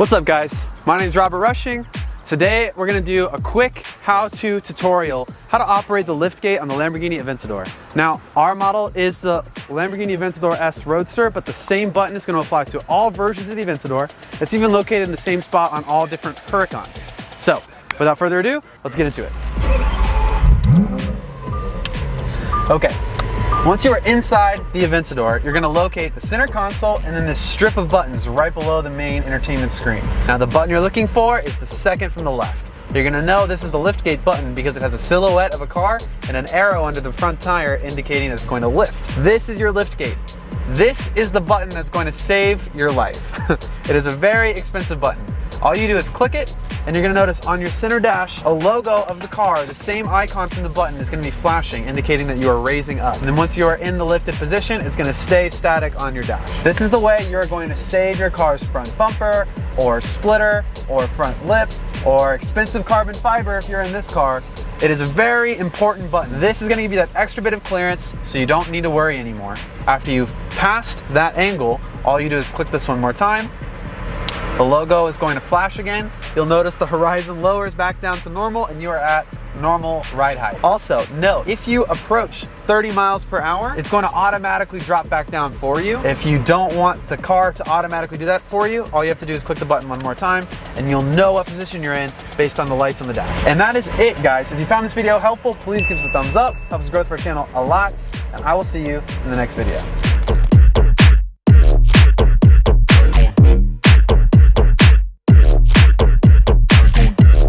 What's up guys? My name is Robert Rushing. Today we're going to do a quick how-to tutorial how to operate the liftgate on the Lamborghini Aventador. Now our model is the Lamborghini Aventador S Roadster, but the same button is going to apply to all versions of the Aventador. It's even located in the same spot on all different Huracans. So without further ado, let's get into it. Okay. Once you are inside the Aventador, you're going to locate the center console and then this strip of buttons right below the main entertainment screen. Now the button you're looking for is the second from the left. You're going to know this is the liftgate button because it has a silhouette of a car and an arrow under the front tire indicating that it's going to lift. This is your liftgate. This is the button that's going to save your life. It is a very expensive button. All you do is click it, and you're going to notice on your center dash, a logo of the car, the same icon from the button is going to be flashing, indicating that you are raising up. And then once you are in the lifted position, it's going to stay static on your dash. This is the way you're going to save your car's front bumper, or splitter, or front lip, or expensive carbon fiber if you're in this car. It is a very important button. This is going to give you that extra bit of clearance, so you don't need to worry anymore. After you've passed that angle, all you do is click this one more time. The logo is going to flash again. You'll notice the horizon lowers back down to normal and you are at normal ride height. Also, note, if you approach 30 miles per hour, it's going to automatically drop back down for you. If you don't want the car to automatically do that for you, all you have to do is click the button one more time and you'll know what position you're in based on the lights on the dash. And that is it, guys. If you found this video helpful, please give us a thumbs up. Helps grow our channel a lot, and I will see you in the next video.